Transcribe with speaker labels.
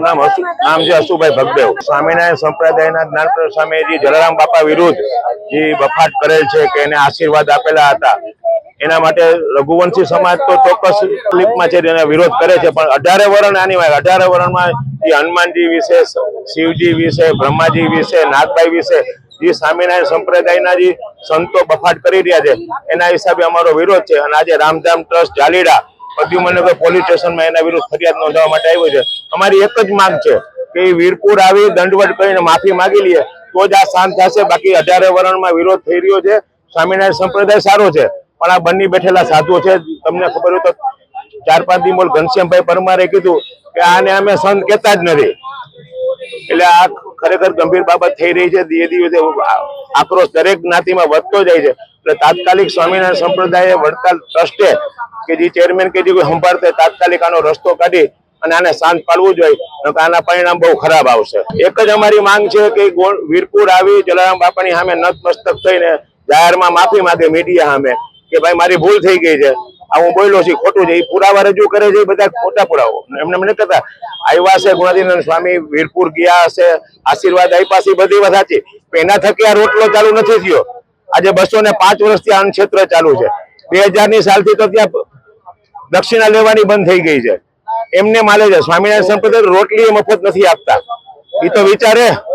Speaker 1: મારું નામ છે અશુભાઈ ભગદેવ। સ્વામિનારાયણ સંપ્રદાયના જ્ઞાનપ્રદ સ્વામીજી જલારામ બાપા વિરુદ્ધ જે બફાટ કરેલ છે કે એને આશીર્વાદ આપેલા હતા, એના માટે રઘુવંશી સમાજ તો ચોક્કસ ક્લિપમાં છે એનો વિરોધ કરે છે, પણ 18 વરણ આની 18 વરણમાં જે હનુમાનજી વિશે, શિવજી વિશે, બ્રહ્માજી વિશે, નાગબાઈ વિશે જે સ્વામિનારાયણ સંપ્રદાયના જે સંતો બફાટ કરી રહ્યા છે એના હિસાબે અમારો વિરોધ છે। અને આજે રામધામ ટ્રસ્ટ જાલીડા પ્રદ્યુમનગર પોલીસ સ્ટેશનમાં એના વિરુદ્ધ ફરિયાદ નોંધવા માટે આવ્યો છે। અમારી એક જ માંગ છે કે વીરપુર આવી દંડવટ કરીને માફી માંગી લઈએ તો જ આ શાંત થશે। બાકી 18 વરણમાં વિરોધ થઈ રહ્યો છે। સ્વામિનારાયણ સંપ્રદાય સારો છે, પણ આ બની બેઠેલા સાધુઓ છે, તમને ખબર હોય તો 4-5 દી ઘનશ્યામભાઈ પરમારે કીધું કે આને અમે સંત કહેતા જ નથી, એટલે આ ખરેખર ગંભીર બાબત થઈ રહી છે। ધીરે ધીરે આક્રોશ દરેક જ્ઞાતિમાં વધતો જાય છે, એટલે તાત્કાલિક સ્વામિનારાયણ સંપ્રદાય વડતાલ ટ્રસ્ટે કે જે ચેરમેન કે જે કોઈ સંભાળતે તાત્કાલિક આનો રસ્તો કાઢી અને આને શાંત પાડવું જોઈએ, આના પરિણામ બહુ ખરાબ આવશે। એક જ અમારી માંગ છે કે વીરપુર આવી જલારામ બાપાની સામે નતમસ્તક થઈને જાહેરમાં માફી માંગે મીડિયા સામે કે ભાઈ મારી ભૂલ થઈ ગઈ છે, આ હું બોલ્યો છું ખોટું છે, એ પુરાવા રજૂ કરે છે, બધા ખોટા પુરાવો એમને મને કહેતા આવ્યા છે ગુણાતીનંદ સ્વામી વીરપુર ગયા હશે, આશીર્વાદ આપ્યા છે, બધી વાત સાચી, એના થકી આ રોટલો ચાલુ નથી થયો। આજે 205 વર્ષથી આ ક્ષેત્ર ચાલુ છે। 2000ની સાલથી તો ત્યાં દક્ષિણા લેવાની બંધ થઈ ગઈ છે, એમને માલે છે। સ્વામિનારાયણ સંપ્રદાય રોટલી મફત નથી આપતા, એ તો વિચારે।